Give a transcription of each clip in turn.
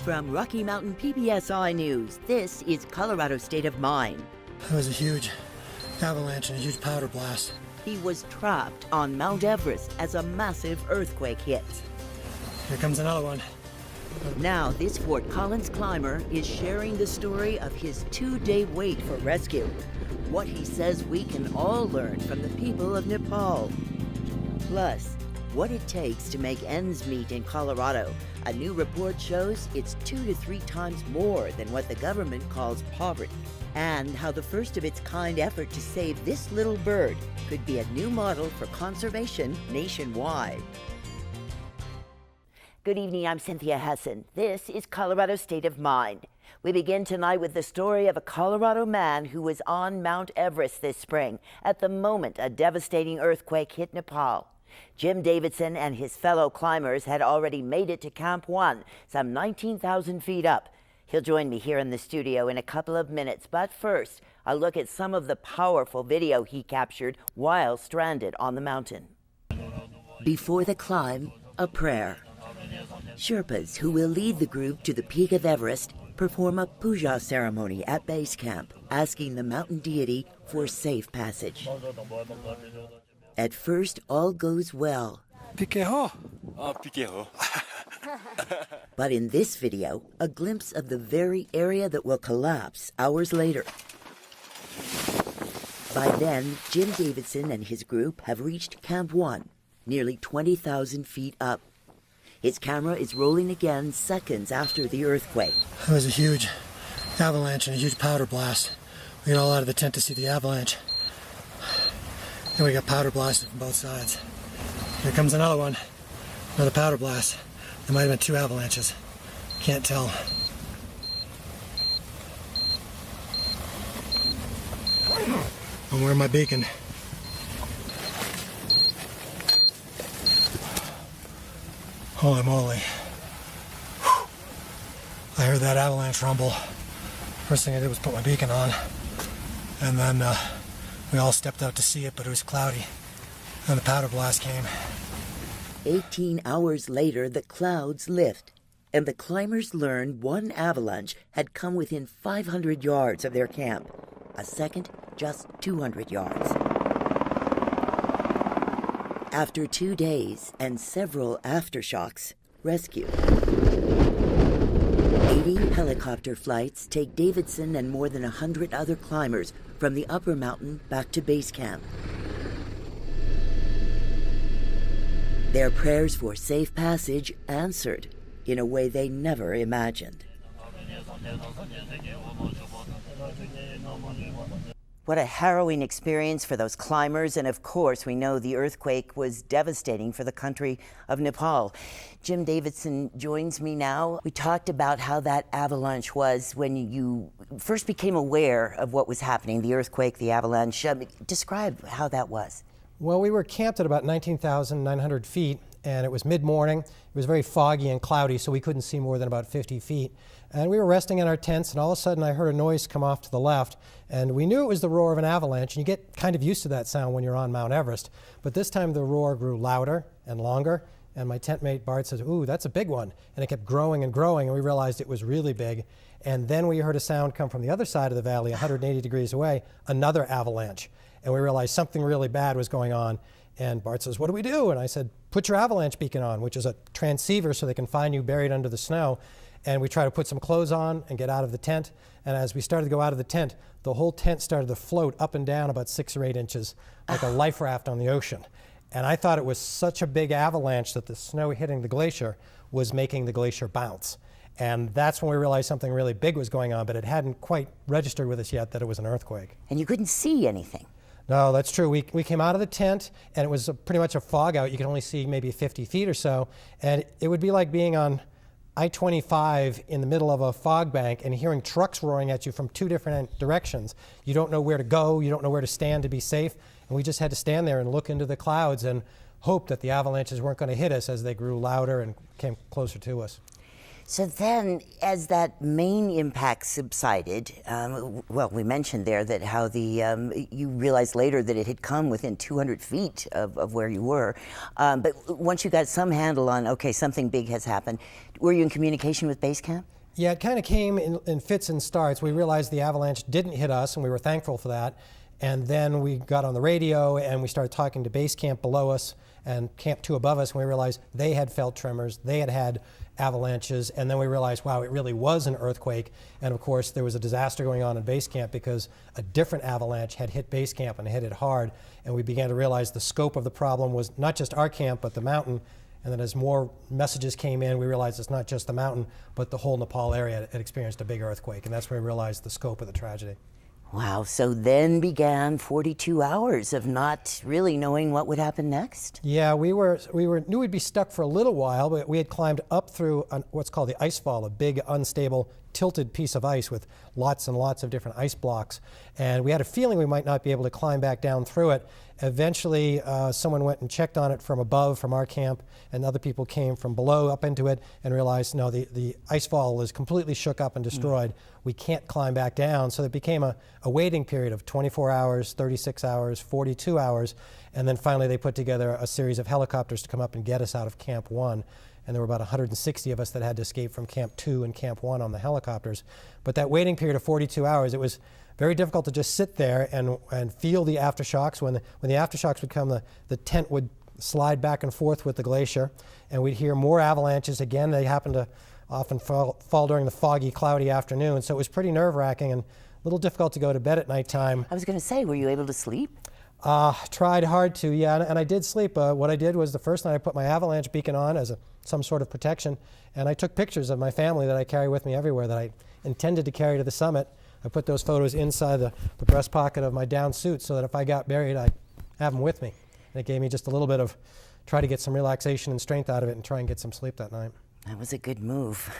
From Rocky Mountain PBS News, this is Colorado State of Mind. It was a huge avalanche and a huge powder blast. He was trapped on Mount Everest as a massive earthquake hit. Here comes another one. Now, this Fort Collins climber is sharing the story of his 2-day wait for rescue. What he says we can all learn from the people of Nepal. Plus, what it takes to make ends meet in Colorado. A new report shows it's 2 to 3 times more than what the government calls poverty. And how the first of its kind effort to save this little bird could be a new model for conservation nationwide. Good evening, I'm Cynthia Hessen. This is Colorado State of Mind. We begin tonight with the story of a Colorado man who was on Mount Everest this spring at the moment a devastating earthquake hit Nepal. Jim Davidson and his fellow climbers had already made it to Camp 1, some 19,000 feet up. He'll join me here in the studio in a couple of minutes, but first, a look at some of the powerful video he captured while stranded on the mountain. Before the climb, a prayer. Sherpas, who will lead the group to the peak of Everest, perform a puja ceremony at base camp, asking the mountain deity for safe passage. At first, all goes well. But in this video, a glimpse of the very area that will collapse hours later. By then, Jim Davidson and his group have reached Camp 1, nearly 20,000 feet up. His camera is rolling again seconds after the earthquake. It was a huge avalanche and a huge powder blast. We got all out of the tent to see the avalanche. And we got powder blasted from both sides. Here comes another one. Another powder blast. There might have been 2 avalanches. Can't tell. I'm wearing my beacon. Holy moly. Whew. I heard that avalanche rumble. First thing I did was put my beacon on. And then we all stepped out to see it, but it was cloudy. And the powder blast came. 18 hours later, the clouds lift, and the climbers learned one avalanche had come within 500 yards of their camp. A second, just 200 yards. After 2 days and several aftershocks, rescue. 80 helicopter flights take Davidson and more than 100 other climbers from the upper mountain back to base camp. Their prayers for safe passage answered in a way they never imagined. What a harrowing experience for those climbers, and of course we know the earthquake was devastating for the country of Nepal. Jim Davidson joins me now. We talked about how that avalanche was when you first became aware of what was happening, the earthquake, the avalanche. Describe how that was. Well, we were camped at about 19,900 feet, and it was mid-morning. It was very foggy and cloudy, so we couldn't see more than about 50 feet. And we were resting in our tents, and all of a sudden I heard a noise come off to the left, and we knew it was the roar of an avalanche, and you get kind of used to that sound when you're on Mount Everest. But this time the roar grew louder and longer, and my tent mate Bart says, "Ooh, that's a big one." And it kept growing and growing, and we realized it was really big. And then we heard a sound come from the other side of the valley, 180 degrees away, another avalanche. And we realized something really bad was going on. And Bart says, "What do we do?" And I said, "Put your avalanche beacon on," which is a transceiver so they can find you buried under the snow. And we try to put some clothes on and get out of the tent. And as we started to go out of the tent, the whole tent started to float up and down about 6 or 8 inches, like a life raft on the ocean. And I thought it was such a big avalanche that the snow hitting the glacier was making the glacier bounce. And that's when we realized something really big was going on, but it hadn't quite registered with us yet that it was an earthquake. And you couldn't see anything. No, that's true. We came out of the tent, and it was pretty much a fog out. You could only see maybe 50 feet or so. And it would be like being on I-25 in the middle of a fog bank and hearing trucks roaring at you from 2 different directions. You don't know where to go. You don't know where to stand to be safe. And we just had to stand there and look into the clouds and hope that the avalanches weren't going to hit us as they grew louder and came closer to us. So then, as that main impact subsided, well, we mentioned there that how you realized later that it had come within 200 feet of where you were. But once you got some handle on, okay, something big has happened, were you in communication with base camp? Yeah, it kind of came in fits and starts. We realized the avalanche didn't hit us, and we were thankful for that. And then we got on the radio, and we started talking to base camp below us and camp 2 above us, and we realized they had felt tremors, they had had avalanches, and then we realized, wow, it really was an earthquake. And of course, there was a disaster going on in base camp because a different avalanche had hit base camp and hit it hard. And we began to realize the scope of the problem was not just our camp, but the mountain. And then as more messages came in, we realized it's not just the mountain, but the whole Nepal area had experienced a big earthquake. And that's when we realized the scope of the tragedy. Wow, so then began 42 hours of not really knowing what would happen next? Yeah, we knew we'd be stuck for a little while, but we had climbed up through what's called the ice fall, a big, unstable, tilted piece of ice with lots and lots of different ice blocks. And we had a feeling we might not be able to climb back down through it. Eventually, someone went and checked on it from above, from our camp, and other people came from below up into it and realized, no, the ice fall is completely shook up and destroyed. We can't climb back down. So it became a waiting period of 24 hours, 36 hours, 42 hours. And then finally, they put together a series of helicopters to come up and get us out of Camp 1. And there were about 160 of us that had to escape from Camp 2 and Camp 1 on the helicopters. But that waiting period of 42 hours, it was very difficult to just sit there and feel the aftershocks. When the aftershocks would come, the tent would slide back and forth with the glacier, and we'd hear more avalanches again. They happened to often fall during the foggy, cloudy afternoon, so it was pretty nerve-wracking and a little difficult to go to bed at nighttime. I was going to say, were you able to sleep? Tried hard to, yeah, and I did sleep. What I did was the first night I put my avalanche beacon on as some sort of protection, and I took pictures of my family that I carry with me everywhere that I intended to carry to the summit. I put those photos inside the breast pocket of my down suit so that if I got buried, I'd have them with me. And it gave me just a little bit of try to get some relaxation and strength out of it and try and get some sleep that night. That was a good move.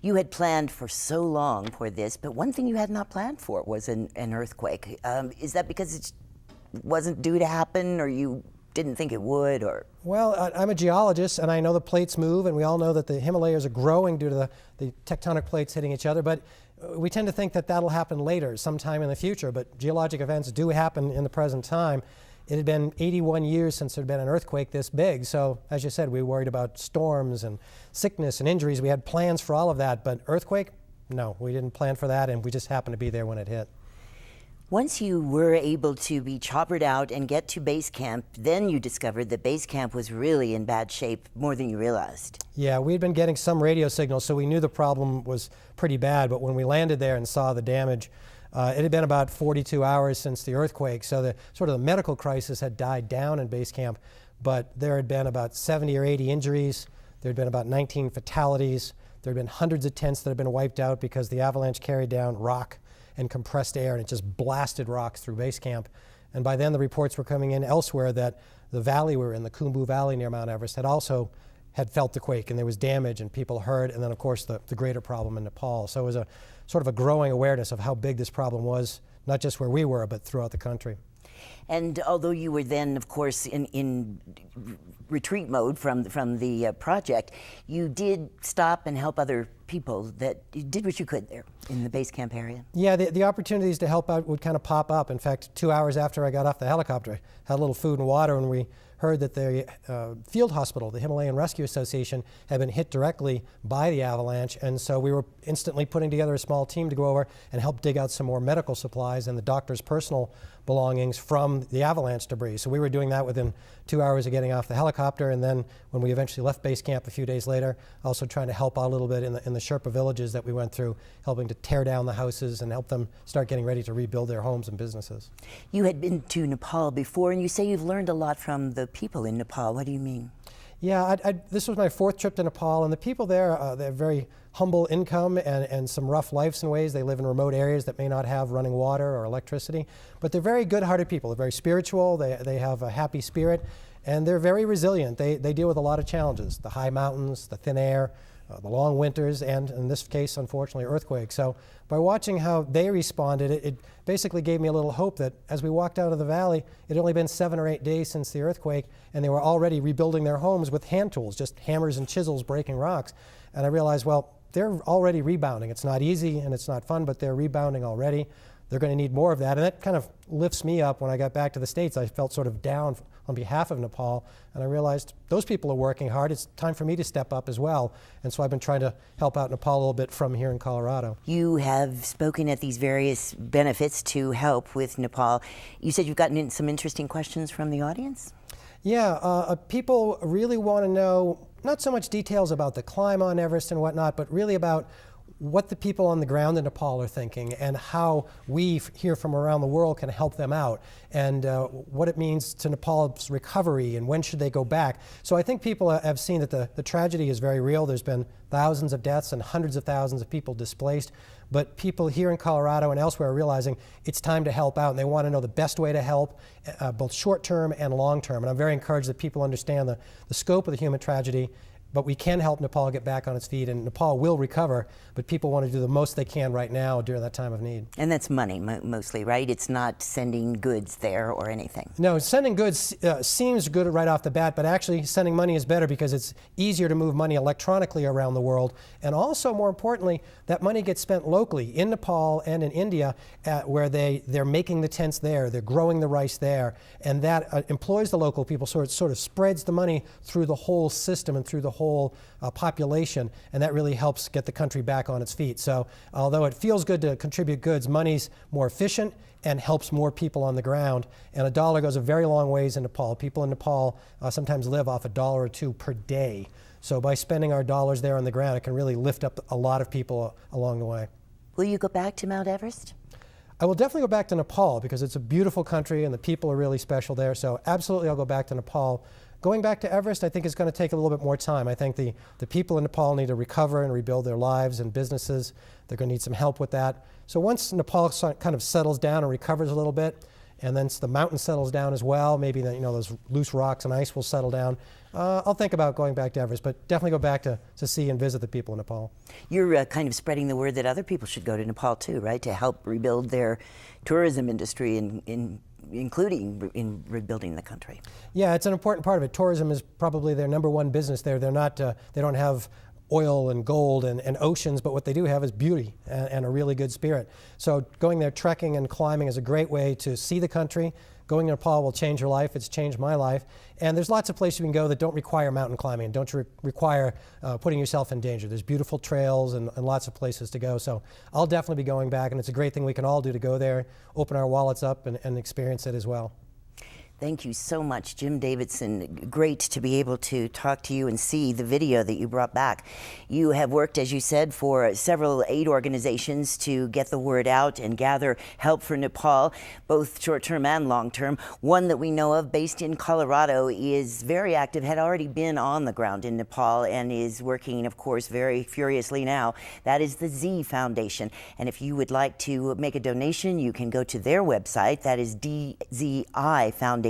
You had planned for so long for this, but one thing you had not planned for was an earthquake. Is that because it wasn't due to happen, or you didn't think it would, or? Well, I'm a geologist, and I know the plates move, and we all know that the Himalayas are growing due to the tectonic plates hitting each other, but we tend to think that that'll happen later, sometime in the future, but geologic events do happen in the present time. It had been 81 years since there had been an earthquake this big, so as you said, we worried about storms and sickness and injuries. We had plans for all of that, but earthquake? No, we didn't plan for that, and we just happened to be there when it hit. Once you were able to be choppered out and get to base camp, then you discovered that base camp was really in bad shape, more than you realized. Yeah, we had been getting some radio signals, so we knew the problem was pretty bad, but when we landed there and saw the damage, it had been about 42 hours since the earthquake, so the sort of the medical crisis had died down in base camp, but there had been about 70 or 80 injuries, there had been about 19 fatalities, there had been hundreds of tents that had been wiped out because the avalanche carried down rock and compressed air, and it just blasted rocks through base camp. And by then the reports were coming in elsewhere that the valley we were in, the Khumbu Valley near Mount Everest, had felt the quake, and there was damage and people hurt, and then of course the greater problem in Nepal. So it was a sort of a growing awareness of how big this problem was, not just where we were, but throughout the country. And although you were then, of course, in retreat mode from the project, you did stop and help other people. That you did what you could there in the base camp area. Yeah, the opportunities to help out would kind of pop up. In fact, 2 hours after I got off the helicopter, I had a little food and water, and we heard that the field hospital, the Himalayan Rescue Association, had been hit directly by the avalanche, and so we were instantly putting together a small team to go over and help dig out some more medical supplies and the doctor's personal belongings from the avalanche debris. So we were doing that within 2 hours of getting off the helicopter, and then when we eventually left base camp a few days later, also trying to help out a little bit in the Sherpa villages that we went through, helping to tear down the houses and help them start getting ready to rebuild their homes and businesses. You had been to Nepal before, and you say you've learned a lot from the people in Nepal. What do you mean? Yeah, this was my 4th trip to Nepal, and the people there, they have very humble income and some rough lives in ways. They live in remote areas that may not have running water or electricity, but they're very good-hearted people. They're very spiritual, they have a happy spirit, and they're very resilient. They deal with a lot of challenges, the high mountains, the thin air, the long winters, and in this case, unfortunately, earthquakes. So by watching how they responded, it basically gave me a little hope that as we walked out of the valley, it had only been 7 or 8 days since the earthquake, and they were already rebuilding their homes with hand tools, just hammers and chisels breaking rocks. And I realized, well, they're already rebounding. It's not easy and it's not fun, but they're rebounding already. They're going to need more of that, and that kind of lifts me up. When I got back to the States, I felt sort of down on behalf of Nepal, and I realized those people are working hard. It's time for me to step up as well, and so I've been trying to help out Nepal a little bit from here in Colorado. You have spoken at these various benefits to help with Nepal. You said you've gotten in some interesting questions from the audience? Yeah, people really want to know not so much details about the climb on Everest and whatnot, but really about what the people on the ground in Nepal are thinking and how we here from around the world can help them out, and what it means to Nepal's recovery and when should they go back. So I think people have seen that the tragedy is very real. There's been thousands of deaths and hundreds of thousands of people displaced, but people here in Colorado and elsewhere are realizing it's time to help out, and they want to know the best way to help, both short term and long term. And I'm very encouraged that people understand the scope of the human tragedy. But we can help Nepal get back on its feet, and Nepal will recover, but people want to do the most they can right now during that time of need. And that's money mostly, right? It's not sending goods there or anything. No, sending goods seems good right off the bat, but actually sending money is better because it's easier to move money electronically around the world. And also, more importantly, that money gets spent locally in Nepal and in India, where they're making the tents there, they're growing the rice there, and that employs the local people, so it sort of spreads the money through the whole system and through the whole population, and that really helps get the country back on its feet. So although it feels good to contribute goods, money's more efficient and helps more people on the ground, and a dollar goes a very long ways in Nepal. People in Nepal sometimes live off $1 or $2 per day. So by spending our dollars there on the ground, it can really lift up a lot of people along the way. Will you go back to Mount Everest? I will definitely go back to Nepal because it's a beautiful country and the people are really special there. So absolutely I'll go back to Nepal. Going back to Everest, I think it's going to take a little bit more time. I think the people in Nepal need to recover and rebuild their lives and businesses. They're going to need some help with that. So once Nepal kind of settles down and recovers a little bit, and then the mountain settles down as well, maybe those loose rocks and ice will settle down, I'll think about going back to Everest, but definitely go back to see and visit the people in Nepal. You're kind of spreading the word that other people should go to Nepal too, right, to help rebuild their tourism industry including in rebuilding the country. Yeah, it's an important part of it. Tourism is probably their #1 business there. They don't have oil and gold and oceans, but what they do have is beauty and a really good spirit. So going there trekking and climbing is a great way to see the country. Going to Nepal will change your life. It's changed my life. And there's lots of places you can go that don't require mountain climbing and don't require putting yourself in danger. There's beautiful trails and lots of places to go. So I'll definitely be going back, and it's a great thing we can all do to go there, open our wallets up and experience it as well. Thank you so much, Jim Davidson. Great to be able to talk to you and see the video that you brought back. You have worked, as you said, for several aid organizations to get the word out and gather help for Nepal, both short-term and long-term. One that we know of, based in Colorado, is very active, had already been on the ground in Nepal, and is working, of course, very furiously now. That is the Z Foundation. And if you would like to make a donation, you can go to their website. That is DZIFoundation.org.